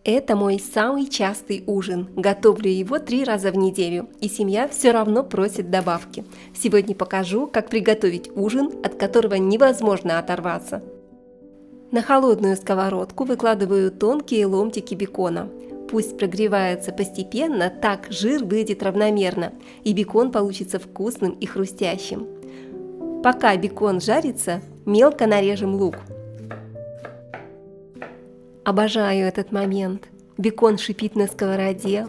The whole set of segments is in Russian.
Это мой самый частый ужин. Готовлю его 3 раза в неделю, и семья все равно просит добавки. Сегодня покажу, как приготовить ужин, от которого невозможно оторваться. На холодную сковородку выкладываю тонкие ломтики бекона. Пусть прогревается постепенно, так жир выйдет равномерно, и бекон получится вкусным и хрустящим. Пока бекон жарится, мелко нарежем лук. Обожаю этот момент. Бекон шипит на сковороде,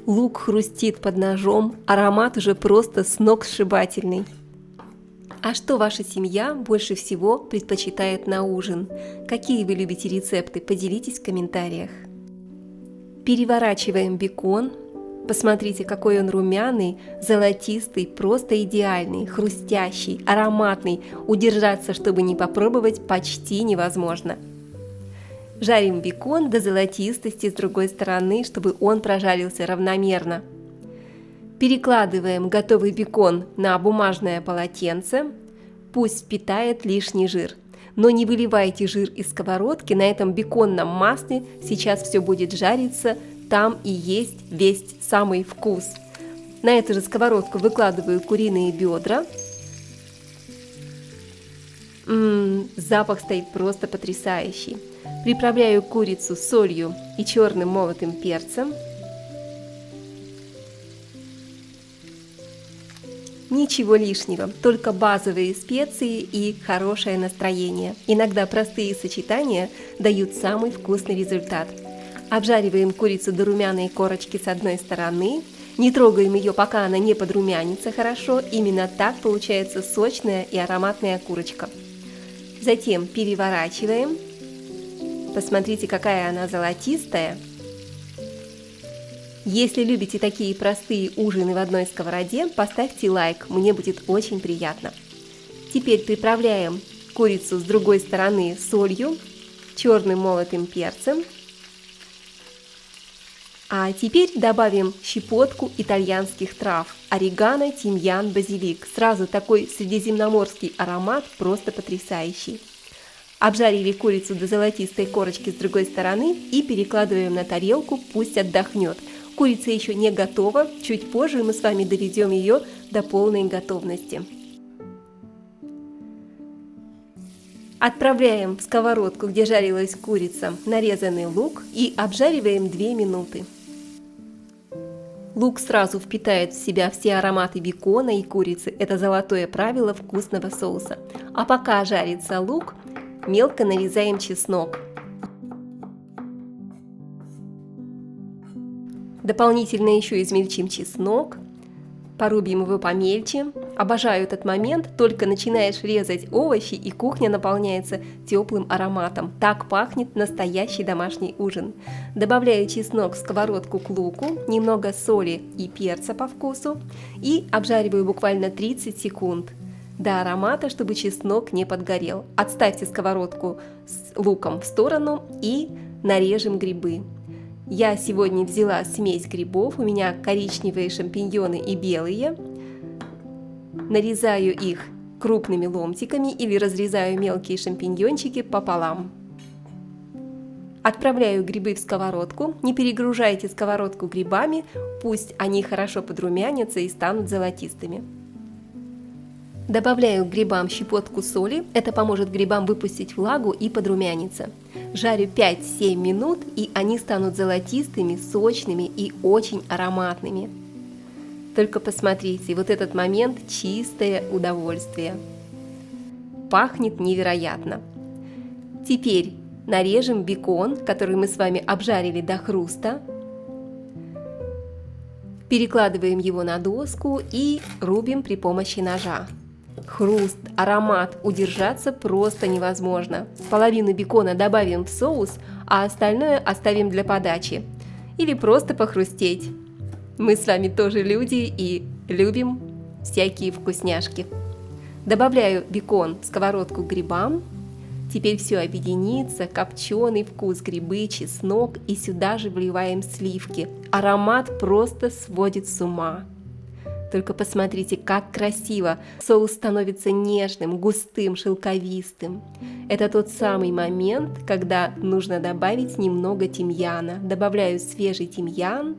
лук хрустит под ножом, аромат уже просто сногсшибательный. А что ваша семья больше всего предпочитает на ужин? Какие вы любите рецепты? Поделитесь в комментариях. Переворачиваем бекон. Посмотрите, какой он румяный, золотистый, просто идеальный, хрустящий, ароматный. Удержаться, чтобы не попробовать, почти невозможно. Жарим бекон до золотистости с другой стороны, чтобы он прожарился равномерно. Перекладываем готовый бекон на бумажное полотенце. Пусть впитает лишний жир. Но не выливайте жир из сковородки, на этом беконном масле сейчас все будет жариться, там и есть весь самый вкус. На эту же сковородку выкладываю куриные бедра. Запах стоит просто потрясающий. Приправляю курицу солью и черным молотым перцем. Ничего лишнего, только базовые специи и хорошее настроение. Иногда простые сочетания дают самый вкусный результат. Обжариваем курицу до румяной корочки с одной стороны. Не трогаем ее, пока она не подрумянится хорошо. Именно так получается сочная и ароматная курочка. Затем переворачиваем. Посмотрите, какая она золотистая. Если любите такие простые ужины в одной сковороде, поставьте лайк, мне будет очень приятно. Теперь приправляем курицу с другой стороны солью, черным молотым перцем. А теперь добавим щепотку итальянских трав, орегано, тимьян, базилик. Сразу такой средиземноморский аромат, просто потрясающий. Обжарили курицу до золотистой корочки с другой стороны и перекладываем на тарелку, пусть отдохнет. Курица еще не готова, чуть позже мы с вами доведем ее до полной готовности. Отправляем в сковородку, где жарилась курица, нарезанный лук и обжариваем 2 минуты. Лук сразу впитает в себя все ароматы бекона и курицы, это золотое правило вкусного соуса. А пока жарится лук, мелко нарезаем чеснок. Дополнительно еще измельчим чеснок, порубим его помельче. Обожаю этот момент, только начинаешь резать овощи, и кухня наполняется теплым ароматом. Так пахнет настоящий домашний ужин. Добавляю чеснок в сковородку к луку, немного соли и перца по вкусу и обжариваю буквально 30 секунд до аромата, чтобы чеснок не подгорел. Отставьте сковородку с луком в сторону и нарежем грибы. Я сегодня взяла смесь грибов, у меня коричневые шампиньоны и белые. Нарезаю их крупными ломтиками или разрезаю мелкие шампиньончики пополам. Отправляю грибы в сковородку, не перегружайте сковородку грибами, пусть они хорошо подрумянятся и станут золотистыми. Добавляю к грибам щепотку соли, это поможет грибам выпустить влагу и подрумяниться. Жарю 5-7 минут, и они станут золотистыми, сочными и очень ароматными. Только посмотрите, вот этот момент – чистое удовольствие. Пахнет невероятно. Теперь нарежем бекон, который мы с вами обжарили до хруста. Перекладываем его на доску и рубим при помощи ножа. Хруст, аромат, удержаться просто невозможно. Половину бекона добавим в соус, а остальное оставим для подачи. Или просто похрустеть. Мы с вами тоже люди и любим всякие вкусняшки. Добавляю бекон в сковородку к грибам. Теперь все объединится, копченый вкус, грибы, чеснок, и сюда же вливаем сливки. Аромат просто сводит с ума. Только посмотрите, как красиво. Соус становится нежным, густым, шелковистым. Это тот самый момент, когда нужно добавить немного тимьяна. Добавляю свежий тимьян.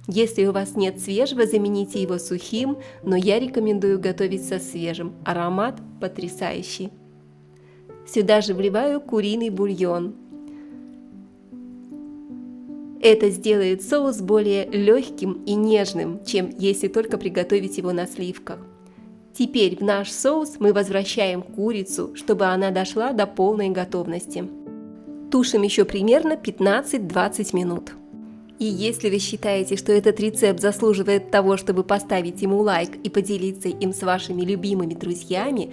Если у вас нет свежего, замените его сухим, но я рекомендую готовить со свежим. Аромат потрясающий. Сюда же вливаю куриный бульон. Это сделает соус более легким и нежным, чем если только приготовить его на сливках. Теперь в наш соус мы возвращаем курицу, чтобы она дошла до полной готовности. Тушим еще примерно 15-20 минут. И если вы считаете, что этот рецепт заслуживает того, чтобы поставить ему лайк и поделиться им с вашими любимыми друзьями,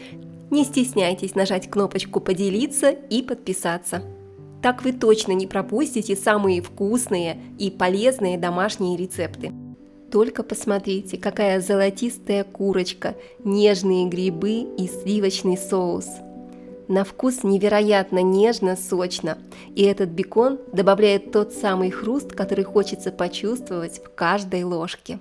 не стесняйтесь нажать кнопочку «Поделиться» и подписаться. Так вы точно не пропустите самые вкусные и полезные домашние рецепты. Только посмотрите, какая золотистая курочка, нежные грибы и сливочный соус. На вкус невероятно нежно, сочно, и этот бекон добавляет тот самый хруст, который хочется почувствовать в каждой ложке.